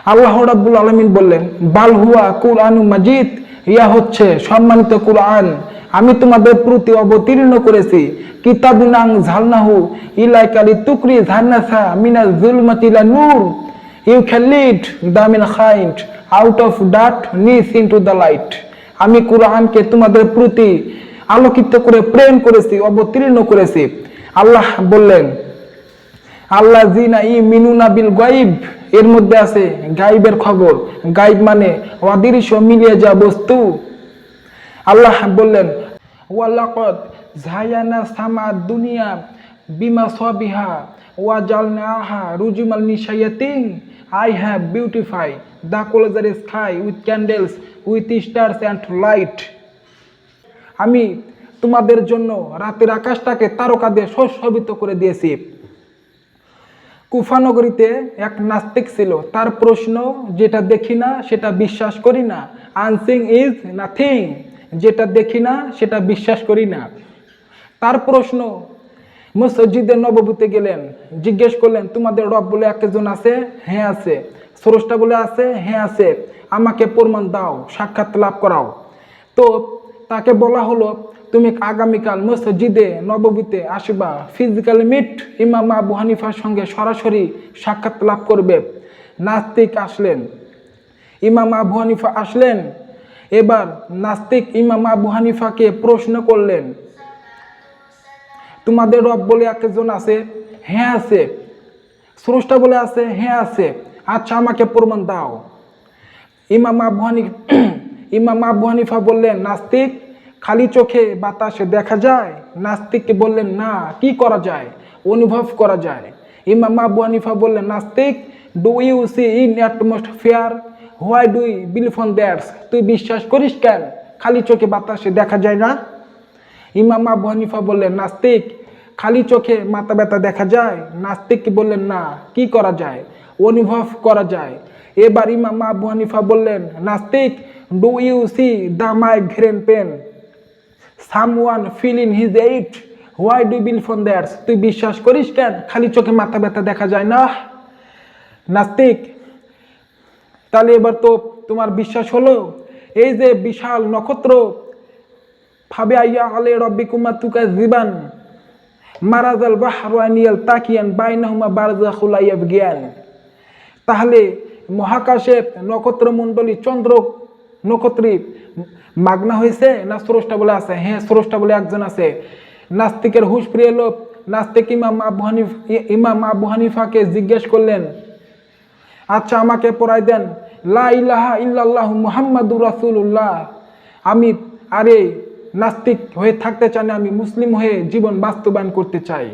আল্লাহ রাব্বুল আলামিন বললেন, বাল হুয়া কুরআনুম মাজিদ, ইয়া হচ্ছে সম্মানিত কুরআন, আমি তোমাদের প্রতি অবতীর্ণ করেছি। কিতাবুন আনজালনাহু ইলাইকা লিতুখরিজান নাসা মিনাজ যুলমাতি ইলা নূর, you can lead the mankind out of darkness into the light. আমি কুরআনকে তোমাদের প্রতি আলোকিত করে প্রেরণ করেছি, অবতীর্ণ করেছি। আল্লাহ বললেন, আল্লাযিনা ইউমিনুনা বিল গায়ব, এর মধ্যে আছে গায়বের খবর। গায়ব মানে অদৃশ্য, মিলিয়ে যা বস্তু। আল্লাহ বললেন, ওয়ালাকাদ যায়ানা সামা দুনিয়া বিমাসাবিহা ওয়া জালনাহা রুজুমান লিশায়াতিন, I have beautified the closer sky with candles with stars and light. আমি তোমাদের জন্য রাতের আকাশটাকে তারকা দিয়ে সুশোভিত করে দিয়েছি। কুফা নগরীতে এক নাস্তিক ছিল। তার প্রশ্ন, যেটা দেখি না সেটা বিশ্বাস করি না। আনসিং ইজ নাথিং, যেটা দেখি না সেটা বিশ্বাস করি না। তার প্রশ্ন, মসজিদে নববীতে গেলেন, জিজ্ঞেস করলেন, তোমাদের রব বলে একজন আছে? হ্যাঁ আছে। স্রষ্টা বলে আছে? হ্যাঁ আছে। আমাকে প্রমাণ দাও, সাক্ষাৎ লাভ করাও। তো তাকে বলা হলো, তুমি আগামীকাল মসজিদে নববীতে আসবা, ফিজিক্যালি মিট ইমাম আবু হানিফার সঙ্গে সরাসরি সাক্ষাৎ লাভ করবে। নাস্তিক আসলেন, ইমাম আবু হানিফা আসলেন। এবার নাস্তিক ইমাম আবু হানিফাকে প্রশ্ন করলেন, তোমাদের রব বলে একজন আছে? হ্যাঁ আছে। স্রষ্টা বলে আছে? হ্যাঁ আছে। আচ্ছা, আমাকে প্রমাণ দাও। ইমাম আবু হানিফা বললেন, নাস্তিক, খালি চোখে বাতাসে দেখা যায়? নাস্তিককে বললেন, না, কি করা যায়? অনুভব করা যায়। ইমাম আবু হানিফা বললেন, নাস্তিক, do you see in atmosphere, why do you believe on that? তুই বিশ্বাস করিস কেন খালি চোখে বাতাসে দেখা যায় না? ইমাম আবু হানিফা বললেন, নাস্তিক, খালি চোখে মাথা ব্যথা দেখা যায়? নাস্তিক বললেন, না, কি করা যায়? অনুভব করা যায়। এবার ইমাম আবু হানিফা বললেন, নাস্তিক, do you see the migraine pain someone feel in his eight, why do believe on that? তুই বিশ্বাস করিস কেন খালি চোখে মাথা ব্যথা দেখা যায় না? নাস্তিক, তাহলে এবার তো তোমার বিশ্বাস হলো। এই যে বিশাল নক্ষত্র, ফাবে আইয়া আলে রব্বিকুমা তুকাযিবান, মারাজাল বাহরু আনিয়াল তাকিয়ান বাইনাহুমা বারযাখুল লা ইয়াবগিয়ান। তাহলে মহাকাশে নক্ষত্রমণ্ডলী, চন্দ্র নক্ষত্রী মাগনা হয়েছে না স্রষ্টা বলে আছে? হ্যাঁ, স্রষ্টা বলে একজন আছে। নাস্তিকের হুঁশ ফিরে এলো। নাস্তিক ইমাম আবু হানিফাকে জিজ্ঞেস করলেন, আচ্ছা, আমাকে পড়াই দেন, লা ইলাহা ইল্লাল্লাহু মুহাম্মাদুর রাসূলুল্লাহ। আমি আরে নাস্তিক হয়ে থাকতে চাই না, আমি মুসলিম হয়ে জীবন বাস্তবায়ন করতে চাই।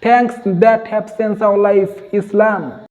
Thanks that have changed our life, Islam.